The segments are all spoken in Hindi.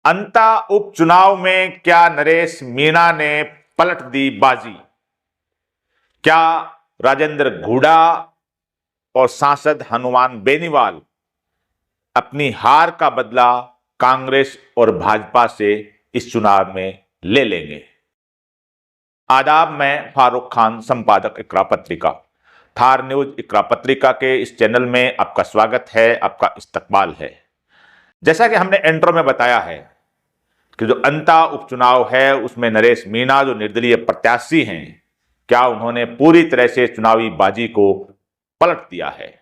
अंता उपचुनाव में क्या नरेश मीणा ने पलट दी बाजी? क्या राजेंद्र घुड़ा और सांसद हनुमान बेनीवाल अपनी हार का बदला कांग्रेस और भाजपा से इस चुनाव में ले लेंगे? आदाब, मैं फारूक खान, संपादक इकरा पत्रिका। थार न्यूज इकरा पत्रिका के इस चैनल में आपका स्वागत है, आपका इस्तकबाल है। जैसा कि हमने इंट्रो में बताया है कि जो अंता उपचुनाव है उसमें नरेश मीणा जो निर्दलीय प्रत्याशी हैं, क्या उन्होंने पूरी तरह से चुनावी बाजी को पलट दिया है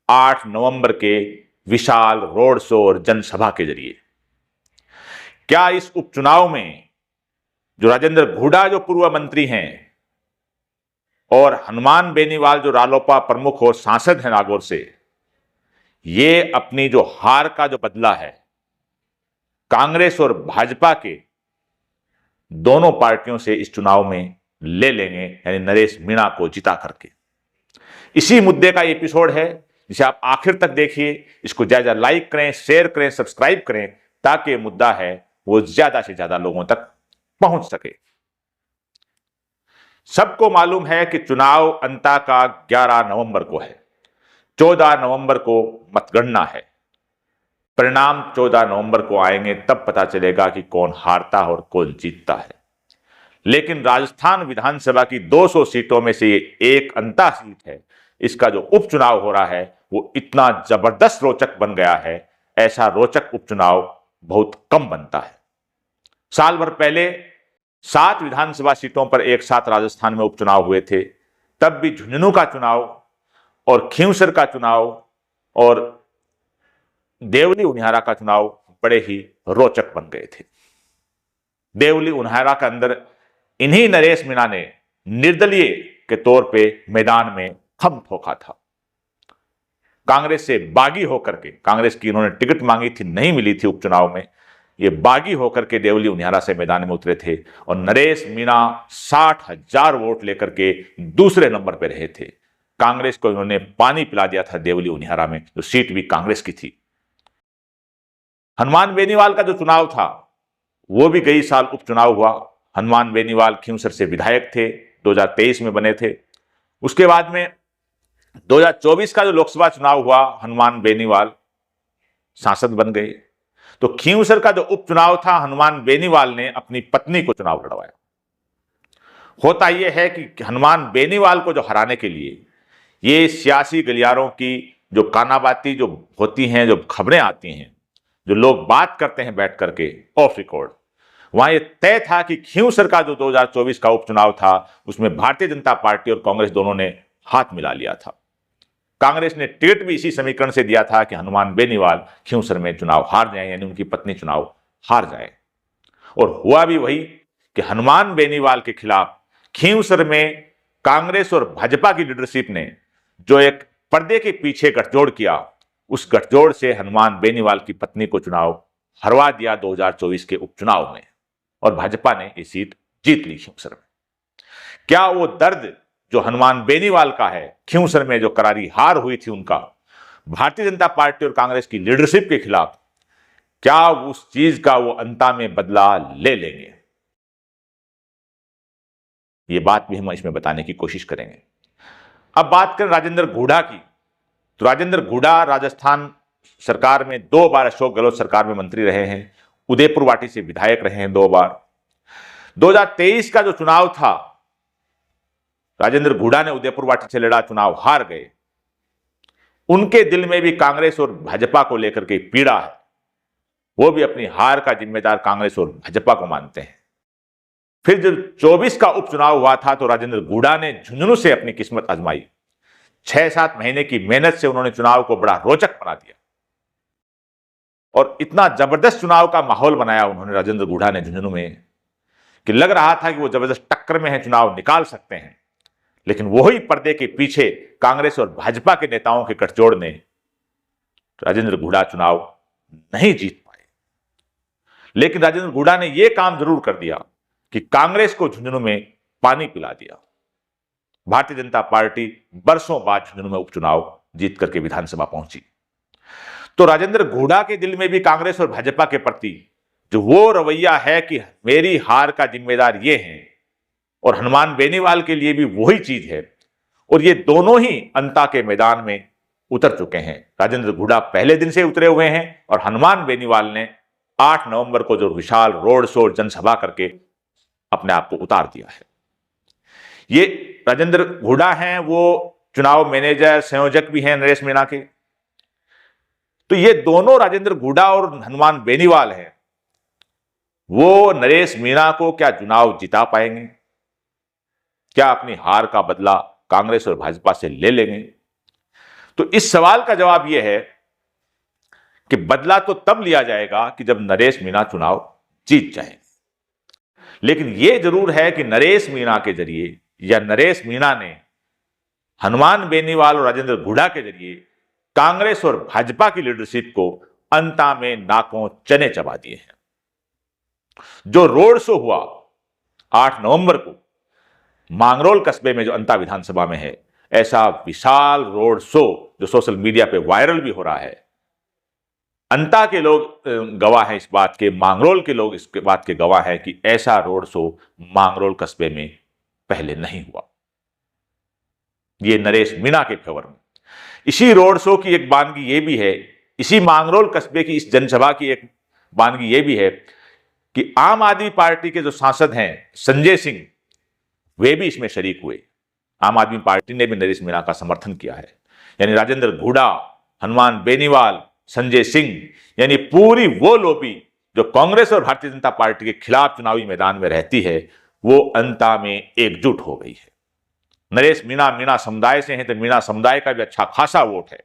8 नवंबर के विशाल रोड शो और जनसभा के जरिए। क्या इस उपचुनाव में जो राजेंद्र घुड़ा जो पूर्व मंत्री हैं और हनुमान बेनीवाल जो रालोपा प्रमुख और सांसद हैं नागौर से, ये अपनी जो हार का जो बदला है कांग्रेस और भाजपा के दोनों पार्टियों से इस चुनाव में ले लेंगे, यानी नरेश मीणा को जिता करके। इसी मुद्दे का एपिसोड है जिसे आप आखिर तक देखिए। इसको ज्यादा लाइक करें, शेयर करें, सब्सक्राइब करें ताकि मुद्दा है वो ज्यादा से ज्यादा लोगों तक पहुंच सके। सबको मालूम है कि चुनाव अंता का 11 नवंबर को है। 14 नवंबर को मतगणना है। परिणाम 14 नवंबर को आएंगे, तब पता चलेगा कि कौन हारता है और कौन जीतता है। लेकिन राजस्थान विधानसभा की 200 सीटों में से एक अंता सीट है। इसका जो उपचुनाव हो रहा है वो इतना जबरदस्त रोचक बन गया है, ऐसा रोचक उपचुनाव बहुत कम बनता है। साल भर पहले 7 विधानसभा सीटों पर एक साथ राजस्थान में उपचुनाव हुए थे। तब भी झुंझुनू का चुनाव और खींवसर का चुनाव और देवली उन्हारा का चुनाव बड़े ही रोचक बन गए थे। देवली उन्हारा के अंदर इन्हीं नरेश मीणा ने निर्दलीय के तौर पे मैदान में थम ठोका था। कांग्रेस से बागी होकर के, कांग्रेस की इन्होंने टिकट मांगी थी, नहीं मिली थी उपचुनाव में, ये बागी होकर के देवली उन्हारा से मैदान में उतरे थे और नरेश मीणा 60,000 वोट लेकर के दूसरे नंबर पर रहे थे। कांग्रेस को इन्होंने पानी पिला दिया था देवली उन्हारा में, जो सीट भी कांग्रेस की थी। हनुमान बेनीवाल का जो चुनाव था वो भी कई साल उपचुनाव हुआ। हनुमान बेनीवाल खींवसर से विधायक थे, 2023 में बने थे। उसके बाद में 2024 का जो लोकसभा चुनाव हुआ, हनुमान बेनीवाल सांसद बन गए। तो खींवसर का जो उपचुनाव था, हनुमान बेनीवाल ने अपनी पत्नी को चुनाव लड़वाया। होता यह है कि हनुमान बेनीवाल को जो हराने के लिए ये सियासी गलियारों की जो कानाबाती जो होती हैं, जो खबरें आती हैं, जो लोग बात करते हैं बैठ करके ऑफ रिकॉर्ड, वहां यह तय था कि खींवसर का जो 2024 का उपचुनाव था उसमें भारतीय जनता पार्टी और कांग्रेस दोनों ने हाथ मिला लिया था। कांग्रेस ने टिकट भी इसी समीकरण से दिया था कि हनुमान बेनीवाल खींवसर में चुनाव हार जाए, यानी उनकी पत्नी चुनाव हार जाए। और हुआ भी वही कि हनुमान बेनीवाल के खिलाफ खींवसर में कांग्रेस और भाजपा की लीडरशिप ने जो एक पर्दे के पीछे गठजोड़ किया, उस गठजोड़ से हनुमान बेनीवाल की पत्नी को चुनाव हरवा दिया 2024 के उपचुनाव में और भाजपा ने ये सीट जीत ली खींवसर में। क्या वो दर्द जो हनुमान बेनीवाल का है, खींवसर में जो करारी हार हुई थी उनका भारतीय जनता पार्टी और कांग्रेस की लीडरशिप के खिलाफ, क्या उस चीज का वो अंता में बदला ले लेंगे? ये बात भी हम इसमें बताने की कोशिश करेंगे। अब बात करें राजेंद्र घुड़ा की, तो राजेंद्र घुड़ा राजस्थान सरकार में 2 बार अशोक गहलोत सरकार में मंत्री रहे हैं। उदयपुर वाटी से विधायक रहे हैं 2 बार। 2023 का जो चुनाव था, राजेंद्र घुड़ा ने उदयपुर वाटी से लड़ा, चुनाव हार गए। उनके दिल में भी कांग्रेस और भाजपा को लेकर के पीड़ा है। वो भी अपनी हार का जिम्मेदार कांग्रेस और भाजपा को मानते हैं। फिर जब 24 का उपचुनाव हुआ था तो राजेंद्र घुड़ा ने झुंझुनू से अपनी किस्मत आजमाई। 6-7 महीने की मेहनत से उन्होंने चुनाव को बड़ा रोचक बना दिया और इतना जबरदस्त चुनाव का माहौल बनाया उन्होंने, राजेंद्र घुड़ा ने झुंझुनू में, कि लग रहा था कि वो जबरदस्त टक्कर में है, चुनाव निकाल सकते हैं। लेकिन वही पर्दे के पीछे कांग्रेस और भाजपा के नेताओं के गठजोड़ ने राजेंद्र घुड़ा चुनाव नहीं जीत पाए। लेकिन राजेंद्र घुड़ा ने यह काम जरूर कर दिया कि कांग्रेस को झुंझुनू में पानी पिला दिया। भारतीय जनता पार्टी बरसों बाद झुंझुनू में उपचुनाव जीत करके विधानसभा पहुंची। तो राजेंद्र घुड़ा के दिल में भी कांग्रेस और भाजपा के प्रति जो वो रवैया है कि मेरी हार का जिम्मेदार ये हैं, और हनुमान बेनीवाल के लिए भी वही चीज है, और ये दोनों ही अंता के मैदान में उतर चुके हैं। राजेंद्र हुड्डा पहले दिन से उतरे हुए हैं और हनुमान बेनीवाल ने 8 नवंबर को जो विशाल रोड शो जनसभा करके अपने आप को उतार दिया है। ये राजेंद्र हुड्डा हैं, वो चुनाव मैनेजर संयोजक भी हैं नरेश मीणा के। तो ये दोनों राजेंद्र हुड्डा और हनुमान बेनीवाल हैं, वो नरेश मीणा को क्या चुनाव जिता पाएंगे? क्या अपनी हार का बदला कांग्रेस और भाजपा से ले लेंगे? तो इस सवाल का जवाब यह है कि बदला तो तब लिया जाएगा कि जब नरेश मीणा चुनाव जीत जाए। लेकिन यह जरूर है कि नरेश मीणा के जरिए या नरेश मीणा ने हनुमान बेनीवाल और राजेंद्र हुड्डा के जरिए कांग्रेस और भाजपा की लीडरशिप को अंता में नाकों चने चबा दिए हैं। जो रोड शो हुआ 8 नवंबर को मांगरोल कस्बे में, जो अंता विधानसभा में है, ऐसा विशाल रोड शो जो सोशल मीडिया पे वायरल भी हो रहा है, अंता के लोग गवाह हैं इस बात के, मांगरोल के लोग इस बात के गवाह हैं कि ऐसा रोड शो मांगरोल कस्बे में पहले नहीं हुआ। ये नरेश मीणा के फेवर में। इसी रोड शो की एक बानगी ये भी है, इसी मांगरोल कस्बे की इस जनसभा की एक बानगी ये भी है कि आम आदमी पार्टी के जो सांसद हैं संजय सिंह, वे भी इसमें शरीक हुए। आम आदमी पार्टी ने भी नरेश मीणा का समर्थन किया है। यानी राजेंद्र हुड्डा, हनुमान बेनीवाल, संजय सिंह, यानी पूरी वो लॉबी जो कांग्रेस और भारतीय जनता पार्टी के खिलाफ चुनावी मैदान में रहती है, वो अंता में एकजुट हो गई है। नरेश मीणा समुदाय से हैं, तो मीणा समुदाय का भी अच्छा खासा वोट है,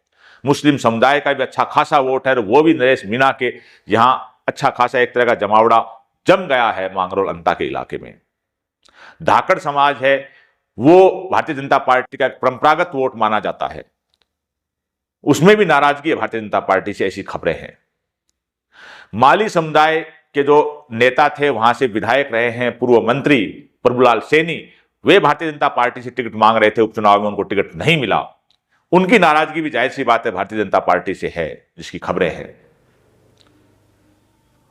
मुस्लिम समुदाय का भी अच्छा खासा वोट है, और वो भी नरेश मीणा के यहां अच्छा खासा एक तरह का जमावड़ा जम गया है मांगरोल अंता के इलाके में। धाकड़ समाज है, वो भारतीय जनता पार्टी का एक परंपरागत वोट माना जाता है, उसमें भी नाराजगी है भारतीय जनता पार्टी से, ऐसी खबरें हैं। माली समुदाय के जो नेता थे, वहां से विधायक रहे हैं पूर्व मंत्री प्रभुलाल सैनी, वे भारतीय जनता पार्टी से टिकट मांग रहे थे, उपचुनाव में उनको टिकट नहीं मिला। उनकी नाराजगी भी जाहिर सी बात है भारतीय जनता पार्टी से है, जिसकी खबरें हैं।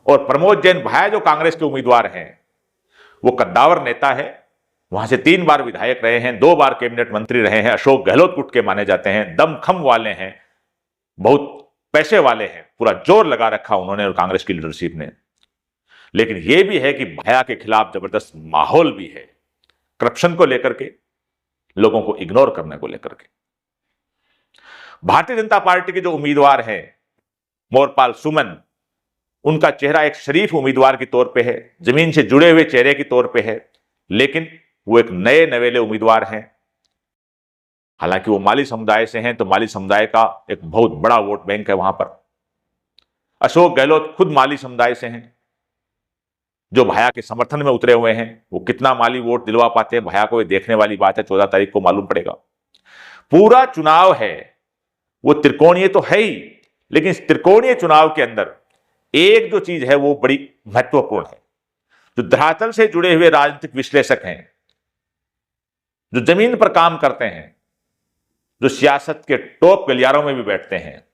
और प्रमोद जैन भाया जो कांग्रेस के उम्मीदवार हैं, वो कद्दावर नेता है, वहां से 3 बार विधायक रहे हैं, 2 बार कैबिनेट मंत्री रहे हैं, अशोक गहलोत गुट के माने जाते हैं, दमखम वाले हैं, बहुत पैसे वाले हैं, पूरा जोर लगा रखा उन्होंने और कांग्रेस की लीडरशिप ने। लेकिन यह भी है कि भाया के खिलाफ जबरदस्त माहौल भी है, करप्शन को लेकर के, लोगों को इग्नोर करने को लेकर के। भारतीय जनता पार्टी के जो उम्मीदवार हैं मोरपाल सुमन, उनका चेहरा एक शरीफ उम्मीदवार के तौर पे है, जमीन से जुड़े हुए चेहरे के तौर पे है, लेकिन वो एक नए नवेले उम्मीदवार हैं। हालांकि वो माली समुदाय से हैं, तो माली समुदाय का एक बहुत बड़ा वोट बैंक है वहां पर। अशोक गहलोत खुद माली समुदाय से हैं, जो भाया के समर्थन में उतरे हुए हैं। वो कितना माली वोट दिलवा पाते हैं भाया को, ये देखने वाली बात है, 14 तारीख को मालूम पड़ेगा। पूरा चुनाव है वो त्रिकोणीय तो है ही, लेकिन इस त्रिकोणीय चुनाव के अंदर एक जो चीज है वो बड़ी महत्वपूर्ण है। जो धरातल से जुड़े हुए राजनीतिक विश्लेषक हैं, जो जमीन पर काम करते हैं, जो सियासत के टॉप गलियारों में भी बैठते हैं,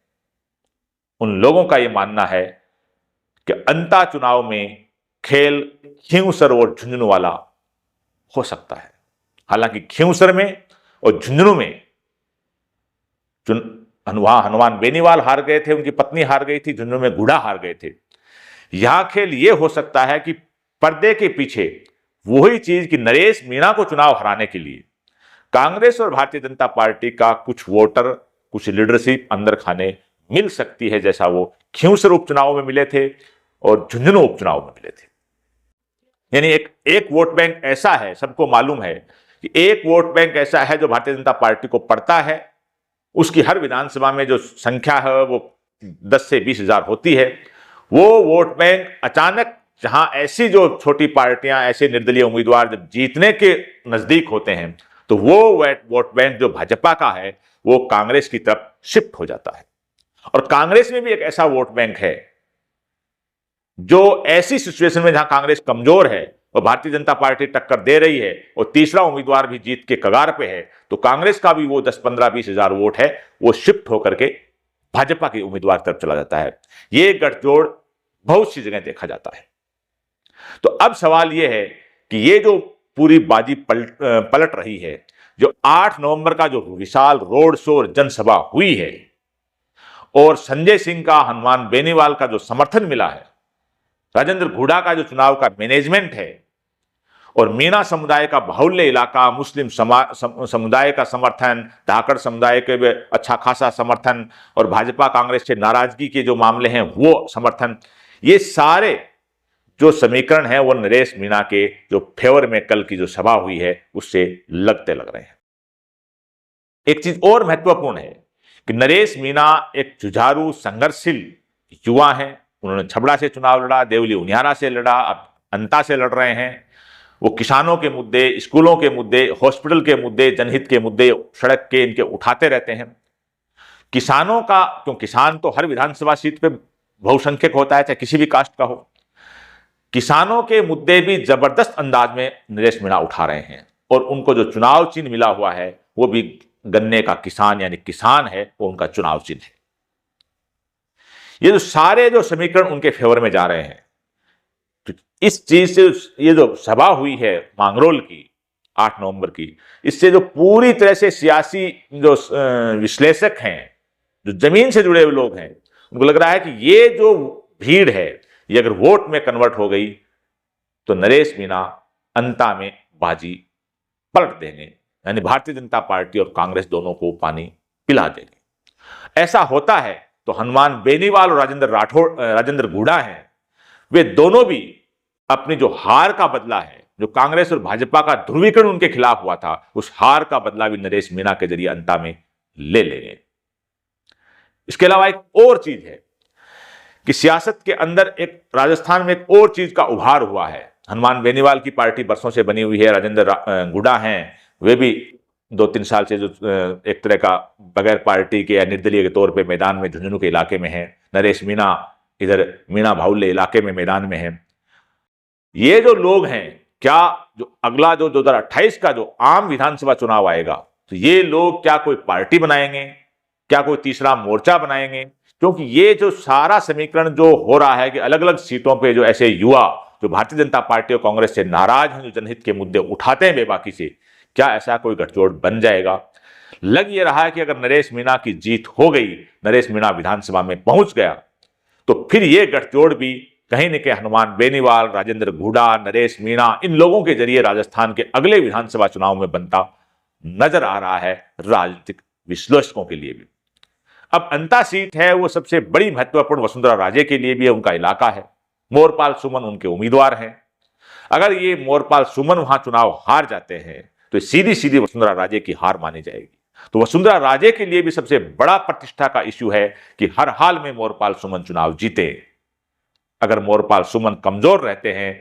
उन लोगों का यह मानना है कि अंता चुनाव में खेल खींवसर और झुंझुनू वाला हो सकता है। हालांकि खींवसर में और झुंझुनू में हनुमान बेनीवाल हार गए थे, उनकी पत्नी हार गई थी, झुंझुनू में हुड्डा हार गए थे। यहां खेल यह हो सकता है कि पर्दे के पीछे वही चीज कि नरेश मीणा को चुनाव हराने के लिए कांग्रेस और भारतीय जनता पार्टी का कुछ वोटर, कुछ लीडरशिप अंदर खाने मिल सकती है, जैसा वो खींवसर उपचुनाव में मिले थे और झुंझुनू उपचुनाव में मिले थे। यानी एक वोट बैंक ऐसा है, सबको मालूम है कि एक वोट बैंक ऐसा है जो भारतीय जनता पार्टी को पड़ता है, उसकी हर विधानसभा में जो संख्या है वो 10 से 20 हजार होती है। वो वोट बैंक अचानक, जहां ऐसी जो छोटी पार्टियां, ऐसे निर्दलीय उम्मीदवार जब जीतने के नजदीक होते हैं, तो वो वोट बैंक जो भाजपा का है वो कांग्रेस की तरफ शिफ्ट हो जाता है। और कांग्रेस में भी एक ऐसा वोट बैंक है जो ऐसी सिचुएशन में जहां कांग्रेस कमजोर है और भारतीय जनता पार्टी टक्कर दे रही है और तीसरा उम्मीदवार भी जीत के कगार पे है, तो कांग्रेस का भी वो 10, 15, 20 हजार वोट है वो शिफ्ट होकर के भाजपा के उम्मीदवार तरफ चला जाता है। ये गठजोड़ बहुत सी जगह देखा जाता है। तो अब सवाल यह है कि ये जो पूरी बाजी पलट रही है, जो 8 नवंबर का जो विशाल रोड शो और जनसभा हुई है और संजय सिंह का, हनुमान बेनीवाल का जो समर्थन मिला है, राजेंद्र घुड़ा का जो चुनाव का मैनेजमेंट है और मीणा समुदाय का बाहुल्य इलाका, मुस्लिम समुदाय का समर्थन, धाकड़ समुदाय के भी अच्छा खासा समर्थन और भाजपा कांग्रेस से नाराजगी के जो मामले हैं वो समर्थन, ये सारे जो समीकरण है वो नरेश मीणा के जो फेवर में कल की जो सभा हुई है उससे लगते लग रहे हैं। एक चीज और महत्वपूर्ण है कि नरेश मीणा एक जुझारू संघर्षशील युवा हैं। उन्होंने छबड़ा से चुनाव लड़ा, देवली उनियारा से लड़ा, अब अंता से लड़ रहे हैं। वो किसानों के मुद्दे, स्कूलों के मुद्दे, हॉस्पिटल के मुद्दे, जनहित के मुद्दे सड़क के इनके उठाते रहते हैं। किसानों का, क्यों किसान तो हर विधानसभा सीट पे बहुसंख्यक होता है, चाहे किसी भी कास्ट का हो, किसानों के मुद्दे भी जबरदस्त अंदाज में नरेश मीणा उठा रहे हैं और उनको जो चुनाव चिन्ह मिला हुआ है वो भी गन्ने का किसान यानी किसान है, वो उनका चुनाव चिन्ह है। ये जो सारे जो समीकरण उनके फेवर में जा रहे हैं, तो इस चीज से ये जो सभा हुई है मांगरोल की 8 नवंबर की, इससे जो पूरी तरह से सियासी जो विश्लेषक हैं, जो जमीन से जुड़े हुए लोग हैं, उनको लग रहा है कि ये जो भीड़ है ये अगर वोट में कन्वर्ट हो गई तो नरेश मीणा अंता में बाजी पलट देंगे, यानी भारतीय जनता पार्टी और कांग्रेस दोनों को पानी पिला देंगे। ऐसा होता है तो हनुमान बेनीवाल और राजेंद्र घुड़ा हैं, वे दोनों भी अपनी जो हार का बदला है, जो कांग्रेस और भाजपा का ध्रुवीकरण उनके खिलाफ हुआ था, उस हार का बदला भी नरेश मीणा के जरिए अंता में ले लेंगे। इसके अलावा एक और चीज है कि सियासत के अंदर एक राजस्थान में एक और चीज का उभार हुआ है। हनुमान बेनीवाल की पार्टी बरसों से बनी हुई है, राजेंद्र घुड़ा हैं, वे भी 2-3 साल से जो एक तरह का बगैर पार्टी के या निर्दलीय के तौर पे मैदान में झुंझुनू के इलाके में है। नरेश मीणा इधर मीणा बाहुल्य इलाके में मैदान में है। ये जो लोग हैं, क्या जो अगला जो 2028 का जो आम विधानसभा चुनाव आएगा, तो ये लोग क्या कोई पार्टी बनाएंगे, क्या कोई तीसरा मोर्चा बनाएंगे? क्योंकि ये जो सारा समीकरण जो हो रहा है कि अलग अलग सीटों पे जो ऐसे युवा जो भारतीय जनता पार्टी और कांग्रेस से नाराज हैं, जो जनहित के मुद्दे उठाते हैं बेबाकी से, क्या ऐसा कोई गठजोड़ बन जाएगा? लग ये रहा है कि अगर नरेश मीणा की जीत हो गई, नरेश मीणा विधानसभा में पहुंच गया, तो फिर ये गठजोड़ भी कहीं न कहीं हनुमान बेनीवाल, राजेंद्र घुड़ा, नरेश मीणा, इन लोगों के जरिए राजस्थान के अगले विधानसभा चुनाव में बनता नजर आ रहा है राजनीतिक विश्लेषकों के लिए भी। अब अंता सीट है वो सबसे बड़ी महत्वपूर्ण वसुंधरा राजे के लिए भी है, उनका इलाका है। मोरपाल सुमन उनके उम्मीदवार हैं। अगर ये मोरपाल सुमन वहां चुनाव हार जाते हैं तो सीधी सीधी वसुंधरा राजे की हार मानी जाएगी। तो वसुंधरा राजे के लिए भी सबसे बड़ा प्रतिष्ठा का इश्यू है कि हर हाल में मोरपाल सुमन चुनाव जीते। अगर मोरपाल सुमन कमजोर रहते हैं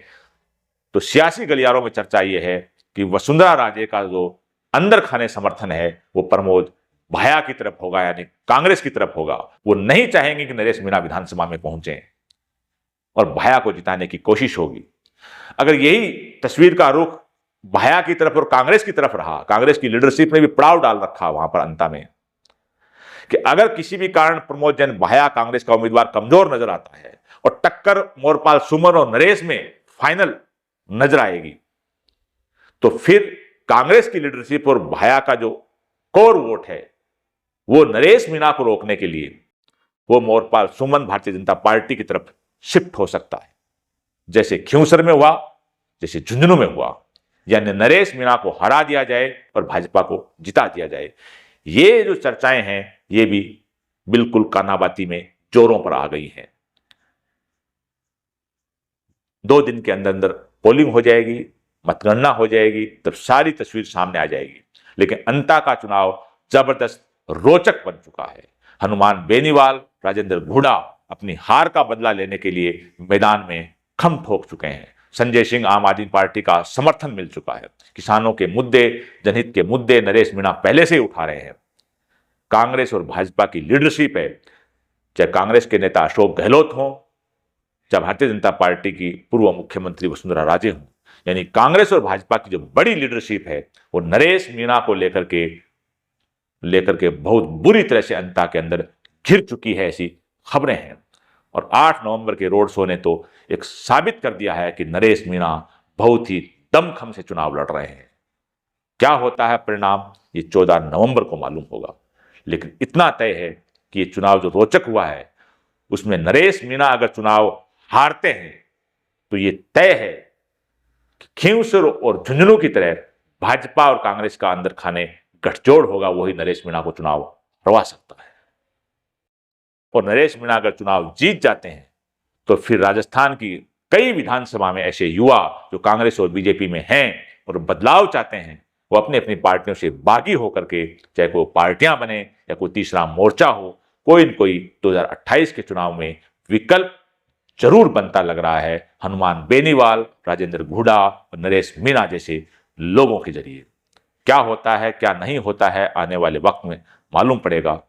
तो सियासी गलियारों में चर्चा यह है कि वसुंधरा राजे का जो अंदर खाने समर्थन है वो प्रमोद भाया की तरफ होगा, यानी कांग्रेस की तरफ होगा। वो नहीं चाहेंगे कि नरेश मीणा विधानसभा में पहुंचे और भाया को जिताने की कोशिश होगी। अगर यही तस्वीर का रुख भाया की तरफ और कांग्रेस की तरफ रहा, कांग्रेस की लीडरशिप ने भी पड़ाव डाल रखा वहां पर अंता में कि अगर किसी भी कारण प्रमोद जैन भाया कांग्रेस का उम्मीदवार कमजोर नजर आता है और टक्कर मोरपाल सुमन और नरेश में फाइनल नजर आएगी, तो फिर कांग्रेस की लीडरशिप और भाया का जो कोर वोट है वो नरेश मीणा को रोकने के लिए वो मोरपाल सुमन भारतीय जनता पार्टी की तरफ शिफ्ट हो सकता है, जैसे खिंवसर में हुआ, जैसे झुंझुनू में हुआ, यानी नरेश मीणा को हरा दिया जाए और भाजपा को जिता दिया जाए। ये जो चर्चाएं हैं ये भी बिल्कुल कानाबाती में जोरों पर आ गई हैं। 2 दिन के अंदर अंदर पोलिंग हो जाएगी, मतगणना हो जाएगी, तब सारी तस्वीर सामने आ जाएगी। लेकिन अंता का चुनाव जबरदस्त रोचक बन चुका है। हनुमान बेनीवाल, राजेंद्र घुड़ा अपनी हार का बदला लेने के लिए मैदान में खम ठोक चुके हैं। संजय सिंह आम आदमी पार्टी का समर्थन मिल चुका है। किसानों के मुद्दे, जनहित के मुद्दे नरेश मीणा पहले से ही उठा रहे हैं। कांग्रेस और भाजपा की लीडरशिप है, चाहे कांग्रेस के नेता अशोक गहलोत हों, चाहे भारतीय जनता पार्टी की पूर्व मुख्यमंत्री वसुंधरा राजे हों, यानी कांग्रेस और भाजपा की जो बड़ी लीडरशिप है वो नरेश मीणा को लेकर के बहुत बुरी तरह से अंता के अंदर घिर चुकी है, ऐसी खबरें हैं। और 8 नवंबर के रोड शो ने तो एक साबित कर दिया है कि नरेश मीणा बहुत ही दमखम से चुनाव लड़ रहे हैं। क्या होता है परिणाम, ये 14 नवंबर को मालूम होगा। लेकिन इतना तय है कि ये चुनाव जो रोचक हुआ है उसमें नरेश मीणा अगर चुनाव हारते हैं तो ये तय है कि खींवसर और झुंझुनू की तरह भाजपा और कांग्रेस का अंदर खाने गठजोड़ होगा, वही नरेश मीणा को चुनाव हरवा सकता है। और नरेश मीणा अगर चुनाव जीत जाते हैं तो फिर राजस्थान की कई विधानसभा में ऐसे युवा जो कांग्रेस और बीजेपी में हैं और बदलाव चाहते हैं, वो अपनी अपनी पार्टियों से बागी होकर के, चाहे कोई पार्टियां बने या कोई तीसरा मोर्चा हो, कोई न कोई 2028 के चुनाव में विकल्प जरूर बनता लग रहा है हनुमान बेनीवाल, राजेंद्र घुड़ा और नरेश मीणा जैसे लोगों के जरिए। क्या होता है क्या नहीं होता है आने वाले वक्त में मालूम पड़ेगा।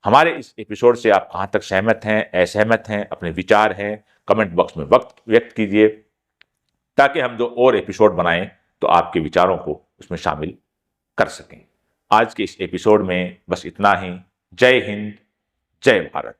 हमारे इस एपिसोड से आप कहां तक सहमत हैं, असहमत हैं, अपने विचार हैं कमेंट बॉक्स में व्यक्त कीजिए, ताकि हम जो और एपिसोड बनाएं तो आपके विचारों को उसमें शामिल कर सकें। आज के इस एपिसोड में बस इतना ही। जय हिंद, जय भारत।